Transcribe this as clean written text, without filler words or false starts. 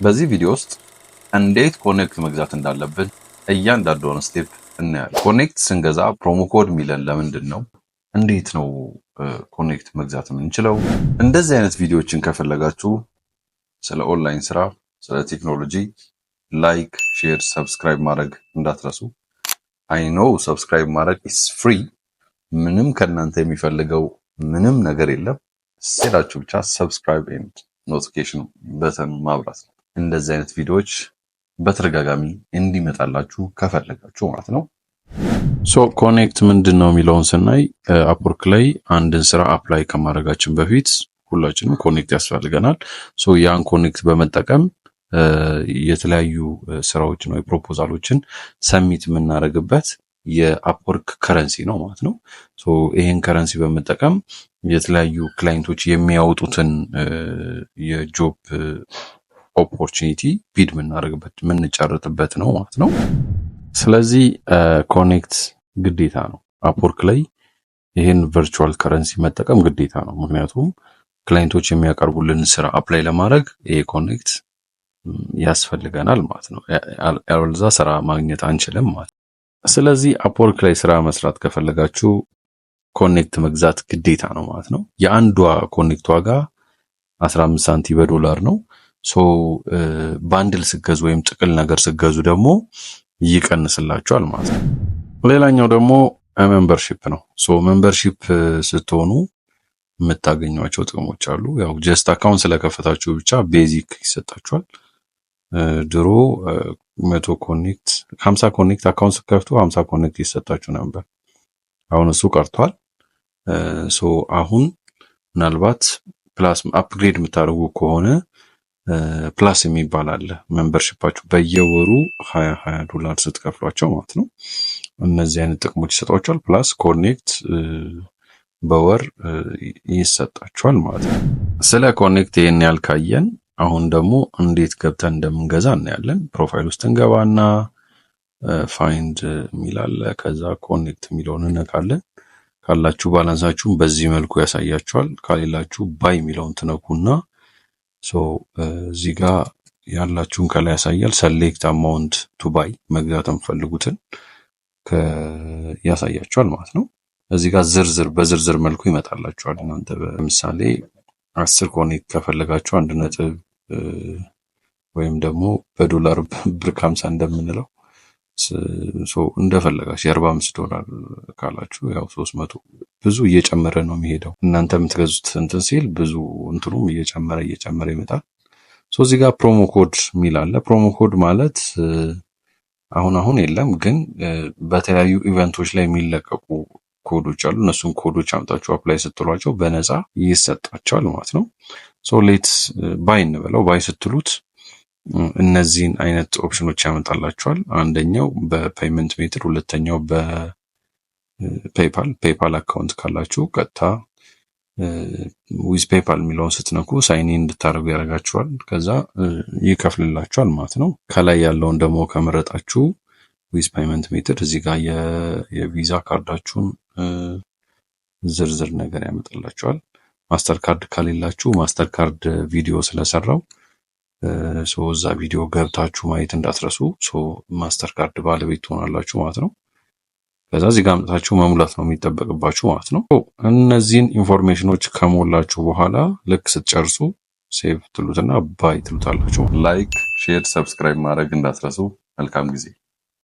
በዚህ ቪዲዮ ውስጥ እንዴት ኮኔክት መግዛት እንዳለብን እያንዳንዱን ስቴፕ እናያለን። ኮኔክት ስንገዛ ፕሮሞ ኮድ የሚለን ለምንድን ነው? እንዴት ነው ኮኔክት መግዛት የምንችለው? እንደዚህ አይነት ቪዲዮዎችን ከፈለጋችሁ ስለ ኦንላይን ስራ፣ ስለ ቴክኖሎጂ ላይክ፣ ሼር፣ ሰብስክራይብ ማድረግ እንዳትረሱ። አይ ኖ ሰብስክራይብ ማድረግ ኢስ ፍሪ። ምንም ከእናንተ የሚፈልገው ምንም ነገር የለም። ሴዳችሁ ብቻ ሰብስክራይብ ኤንድ ኖቲፊኬሽን በተን ማብራት ነው። እንደዚህ አይነት ቪዲዮዎች በተደጋጋሚ እንዲመጣላችሁ ከፈለጋችሁ ማለት ነው። ሶ ኮኔክት ምንድን ነው የሚለውን ስናይ አፕወርክ ላይ አንድን ስራ አፕላይ ከማድረጋችን በፊት ሁላችንም ኮኔክት ያስፈልገናል። ሶ ያን ኮኔክት በመጠቀም የተለያዩ ስራዎችን ወይ ፕሮፖዛሎችን ሰሚት የምናደርግበት የአፕወርክ ከረንሲ ነው ማለት ነው። ሶ ይሄን ከረንሲ በመጠቀም የተለያዩ ክላይንቶች የሚያወጡትን የጆብ ኦፖርቹኒቲ ቢድ የምናደርግበት የምንጨርጥበት ነው ማለት ነው። ስለዚህ ኮኔክት ግዴታ ነው። አፕወርክ ላይ ይሄን ቨርቹዋል ከረንሲ መጠቀም ግዴታ ነው። ምክንያቱም ክላይንቶች የሚያቀርቡልን ስራ አፕላይ ለማድረግ ይሄ ኮኔክት ያስፈልገናል ማለት ነው። ያለዛ ስራ ማግኘት አንችልም ማለት ነው። ስለዚህ አፕወርክ ላይ ስራ መስራት ከፈለጋችሁ ኮኔክት መግዛት ግዴታ ነው ማለት ነው። የአንዷ ኮኔክት ዋጋ 15 ሳንቲም በዶላር ነው። ሶ ባንድል ስገዙ ወይም ጥቅል ነገር ስገዙ ደግሞ ይቀንስላችኋል ማለት ነው። ሌላኛው ደግሞ ሜምበርሺፕ ነው። ሶ ሜምበርሺፕ ስትሆኑ የምታገኟቸው ጥቅሞች አሉ። ያው ጀስት አካውንት ስለከፈታችሁ ብቻ ቤዚክ ይሰጣችኋል። ድሮ 100 ኮኔክት 50 ኮኔክት አካውንት ስከፍቱ 50 ኮኔክት ይሰጣችሁ ነበር። አሁን እሱ ቀርቷል። ሶ አሁን ምናልባት ፕላስ አፕግሬድ የምታደርጉ ከሆነ ፕላስ የሚባል አለ። ሜምበርሺፓችሁ በየወሩ 20 ዶላር ስትከፍሏቸው ማለት ነው። እነዚህ አይነት ጥቅሞች ይሰጧቸዋል። ፕላስ ኮኔክት በወር ይሰጣቸዋል ማለት ነው። ስለ ኮኔክት ይሄን ያህል ካየን አሁን ደግሞ እንዴት ገብተን እንደምንገዛ እናያለን። ፕሮፋይል ውስጥ እንገባና ፋይንድ የሚላለ ከዛ ኮኔክት የሚለውን እነካለን። ካላችሁ ባላንሳችሁን በዚህ መልኩ ያሳያችኋል። ካሌላችሁ ባይ የሚለውን ትነኩና እዚህ ጋር ያላችሁን ከላይ ያሳያል። ሰሌክት አማውንት ቱ ባይ መግዛት የምፈልጉትን ያሳያችኋል ማለት ነው። እዚህ ጋር በዝርዝር መልኩ ይመጣላችኋል። እናንተ ለምሳሌ 10 ኮኔክት ከፈለጋችሁ 1 ነጥብ ወይም ደግሞ በዶላር ብር 50 እንደምንለው እንደፈለጋችሁ የ45 ዶላር ካላችሁ ያው 300 ብዙ እየጨመረ ነው የሚሄደው። እናንተ የምትገዙት እንትን ሲል ብዙ እንትኑም እየጨመረ ይመጣል። እዚህ ጋር ፕሮሞ ኮድ የሚል አለ። ፕሮሞ ኮድ ማለት አሁን የለም፣ ግን በተለያዩ ኢቨንቶች ላይ የሚለቀቁ ኮዶች አሉ። እነሱን ኮዶች አምጣችሁ አፕላይ ስትሏቸው በነፃ ይሰጣቸዋል ማለት ነው። ሌትስ ባይ እንበለው። ባይ ስትሉት እነዚህን አይነት ኦፕሽኖች ያመጣላችኋል። አንደኛው በፔይመንት ሜትር፣ ሁለተኛው በፔይፓል አካውንት ካላችሁ ቀጥታ ዊዝ ፔይፓል የሚለውን ስትነኩ ሳይን ኢን እንድታደርጉ ያደርጋችኋል። ከዛ ይከፍልላችኋል ማለት ነው። ከላይ ያለውን ደግሞ ከመረጣችሁ ዊዝ ፔይመንት ሜትር እዚህ ጋር የቪዛ ካርዳችሁን ዝርዝር ነገር ያመጣላችኋል። ማስተር ካርድ ከሌላችሁ ማስተር ካርድ ቪዲዮ ስለሰራው እዛ ቪዲዮ ገብታችሁ ማየት እንዳትረሱ። ማስተር ካርድ ባለቤት ትሆናላችሁ ማለት ነው። ከዛ እዚህ ጋር አምጥታችሁ መሙላት ነው የሚጠበቅባችሁ ማለት ነው። እነዚህን ኢንፎርሜሽኖች ከሞላችሁ በኋላ ልክ ስትጨርሱ ሴቭ ትሉትና ባይ ትሉታላችሁ። ላይክ፣ ሼር፣ ሰብስክራይብ ማድረግ እንዳትረሱ። መልካም ጊዜ